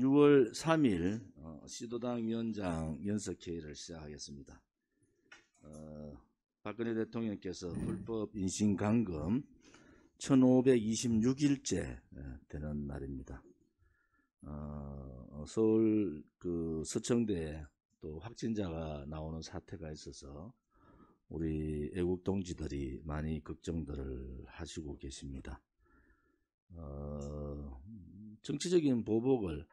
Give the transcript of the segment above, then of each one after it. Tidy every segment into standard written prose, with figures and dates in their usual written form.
6월 3일 시도당 위원장 연석회의를 시작하겠습니다. 박근혜 대통령께서 불법 인신감금 1526일째 되는 날입니다. 서울 서청대에 또 확진자가 나오는 사태가 있어서 우리 애국 동지들이 많이 걱정들을 하시고 계십니다. 정치적인 보복을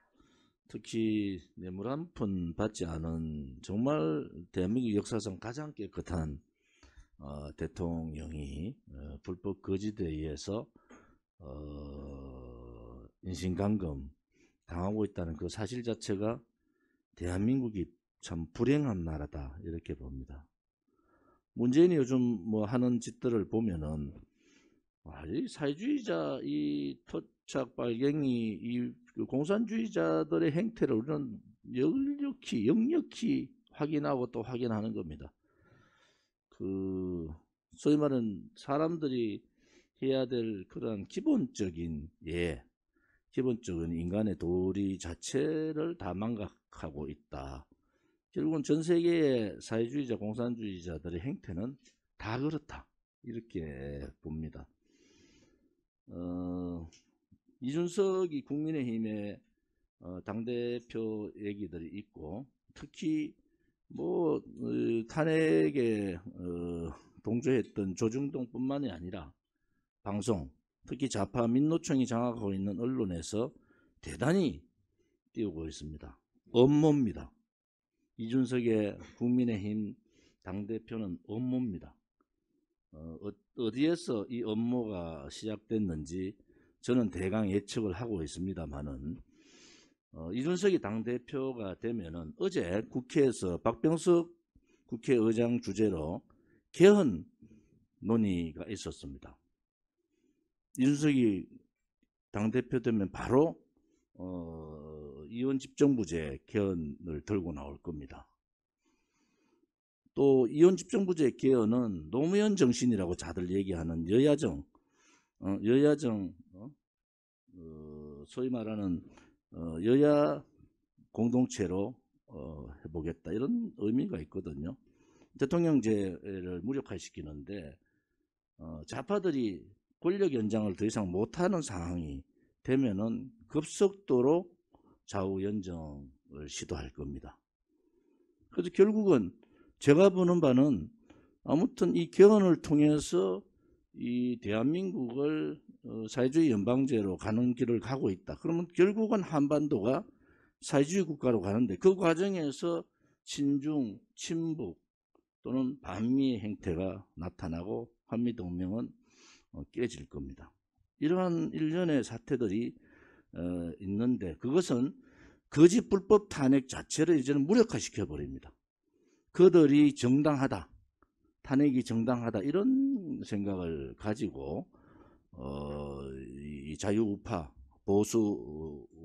특히 뇌물 한 푼 받지 않은 정말 대한민국 역사상 가장 깨끗한 대통령이 불법 거짓에 의해서 인신감금 당하고 있다는 그 사실 자체가 대한민국이 참 불행한 나라다 이렇게 봅니다. 문재인이 요즘 뭐 하는 짓들을 보면은 이 사회주의자, 이 토착 빨갱이, 이 공산주의자들의 행태를 우리는 역력히 확인하고 또 확인하는 겁니다. 소위 말하는 사람들이 해야 될 그런 기본적인 인간의 도리 자체를 다 망각하고 있다. 결국은 전 세계의 사회주의자, 공산주의자들의 행태는 다 그렇다. 이렇게 봅니다. 이준석이 국민의힘의 당대표 얘기들이 있고, 특히 뭐 탄핵에 동조했던 조중동뿐만이 아니라 방송, 특히 좌파 민노총이 장악하고 있는 언론에서 대단히 띄우고 있습니다. 음모입니다. 이준석의 국민의힘 당대표는 음모입니다. 어디에서 이 음모가 시작됐는지 저는 대강 예측을 하고 있습니다만은 이준석이 당대표가 되면은 어제 국회에서 박병석 국회의장 주재로 개헌 논의가 있었습니다. 이준석이 당대표 되면 바로 이원집정부제 개헌을 들고 나올 겁니다. 또 이원집정부제 개헌은 노무현 정신이라고 다들 얘기하는 여야정 소위 말하는 여야 공동체로 해보겠다 이런 의미가 있거든요. 대통령제를 무력화시키는데 좌파들이 권력 연장을 더 이상 못하는 상황이 되면은 급속도로 좌우 연정을 시도할 겁니다. 그래서 결국은 제가 보는 바는 아무튼 이 개헌을 통해서 이 대한민국을 사회주의 연방제로 가는 길을 가고 있다. 그러면 결국은 한반도가 사회주의 국가로 가는데 그 과정에서 친중, 친북 또는 반미의 행태가 나타나고 한미동맹은 깨질 겁니다. 이러한 일련의 사태들이 있는데 그것은 거짓 불법 탄핵 자체를 이제는 무력화시켜 버립니다. 그들이 정당하다, 탄핵이 정당하다 이런 생각을 가지고 이 자유우파 보수파들,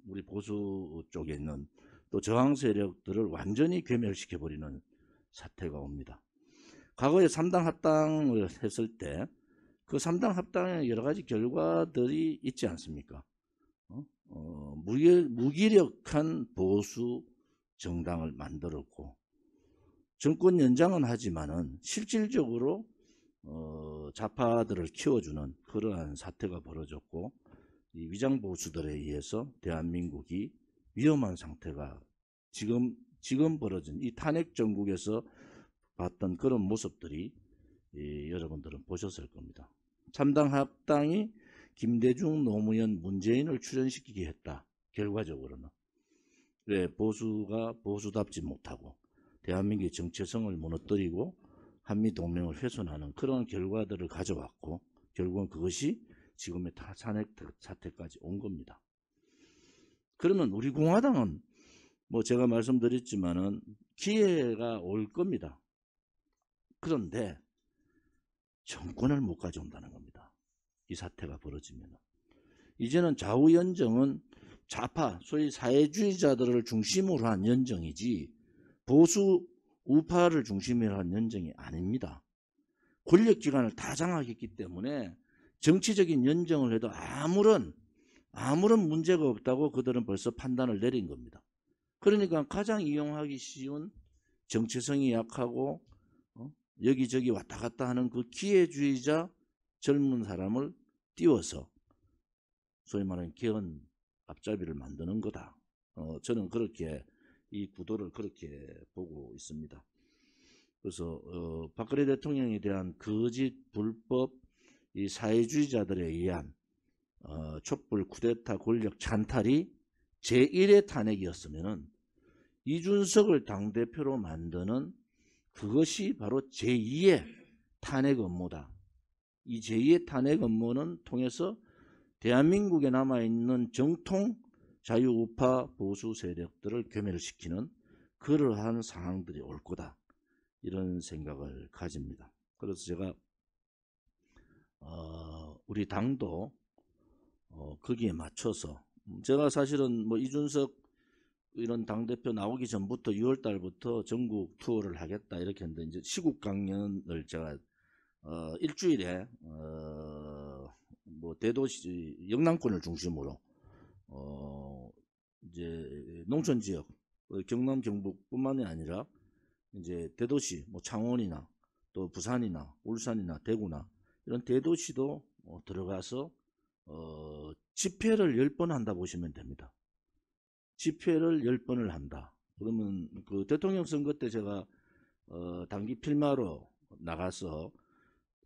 우리 보수 쪽에 있는 또 저항 세력들을 완전히 괴멸시켜 버리는 사태가 옵니다. 과거에 3당 합당을 했을 때 그 3당 합당의 여러 가지 결과들이 있지 않습니까? 무기력한 보수 정당을 만들었고 정권 연장은 하지만은 실질적으로 좌파들을 키워주는 그러한 사태가 벌어졌고 이 위장보수들에 의해서 대한민국이 위험한 상태가 지금 벌어진 이 탄핵 정국에서 봤던 그런 모습들이 여러분들은 보셨을 겁니다. 3당 합당이 김대중, 노무현, 문재인을 출연시키게 했다. 결과적으로는. 왜 보수가 보수답지 못하고 대한민국의 정체성을 무너뜨리고 한미동맹을 훼손하는 그런 결과들을 가져왔고 결국은 그것이 지금의 탄핵 사태까지 온 겁니다. 그러면 우리 공화당은 뭐 제가 말씀드렸지만은 기회가 올 겁니다. 그런데 정권을 못 가져온다는 겁니다. 이 사태가 벌어지면 이제는 좌우 연정은 좌파, 소위 사회주의자들을 중심으로 한 연정이지 보수 우파를 중심으로 한 연정이 아닙니다. 권력기관을 다 장악했기 때문에 정치적인 연정을 해도 아무런 아무런 문제가 없다고 그들은 벌써 판단을 내린 겁니다. 그러니까 가장 이용하기 쉬운 정체성이 약하고 여기저기 왔다 갔다 하는 그 기회주의자 젊은 사람을 띄워서 소위 말하는 개헌 앞잡이를 만드는 거다. 저는 그렇게 이 구도를 그렇게 보고 있습니다. 그래서 박근혜 대통령에 대한 거짓 불법 이 사회주의자들에 의한 촛불 쿠데타 권력 찬탈이 제1의 탄핵이었으면은 이준석을 당대표로 만드는 그것이 바로 제2의 탄핵 업무다. 이 제2의 탄핵 업무는 통해서 대한민국에 남아있는 정통 자유우파 보수 세력들을 괴멸시키는 그러한 상황들이 올 거다. 이런 생각을 가집니다. 그래서 제가 우리 당도 거기에 맞춰서 제가 사실은 뭐 이준석 이런 당대표 나오기 전부터 6월 달부터 전국 투어를 하겠다 이렇게 했는데 이제 시국 강연을 제가 일주일에 뭐 대도시 영남권을 중심으로 이제 농촌 지역 경남 경북뿐만이 아니라 이제 대도시 뭐 창원이나 또 부산이나 울산이나 대구나 이런 대도시도 들어가서 집회를 10번 한다 보시면 됩니다. 집회를 10번을 한다. 그러면 그 대통령 선거 때 제가 단기 필마로 나가서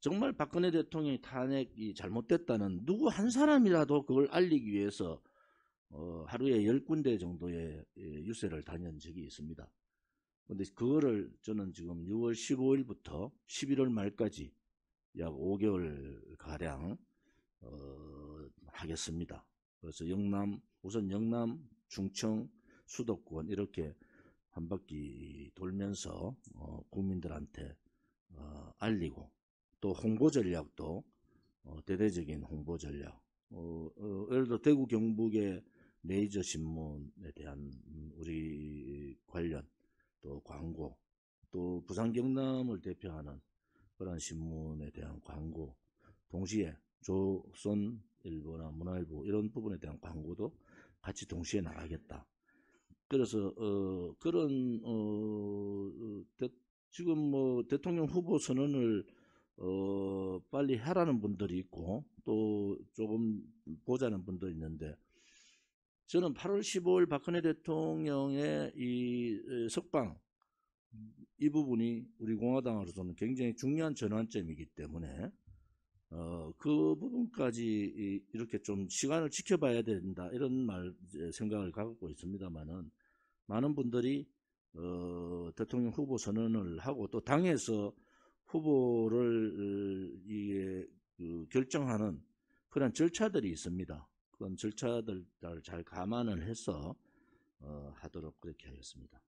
정말 박근혜 대통령이 탄핵이 잘못됐다는 누구 한 사람이라도 그걸 알리기 위해서 하루에 10군데 정도의 유세를 다닌 적이 있습니다. 근데 그거를 저는 지금 6월 15일부터 11월 말까지 약 5개월 가량 하겠습니다. 그래서 우선 영남, 충청, 수도권 이렇게 한 바퀴 돌면서 국민들한테 알리고 또 홍보 전략도 대대적인 홍보 전략 예를 들어 대구 경북의 메이저 신문에 대한 우리 관련 또 광고 또 부산 경남을 대표하는 그런 신문에 대한 광고 동시에 조선일보나 문화일보 이런 부분에 대한 광고도 같이 동시에 나가겠다. 그래서 그런 지금 뭐 대통령 후보 선언을 빨리 하라는 분들이 있고 또 조금 보자는 분도 있는데 저는 8월 15일 박근혜 대통령의 이 석방 이 부분이 우리 공화당으로서는 굉장히 중요한 전환점이기 때문에 그 부분까지 이렇게 좀 시간을 지켜봐야 된다 이런 생각을 갖고 있습니다만은 많은 분들이 대통령 후보 선언을 하고 또 당에서 후보를 결정하는 그런 절차들이 있습니다. 그런 절차들 잘 감안을 해서 하도록 그렇게 하겠습니다.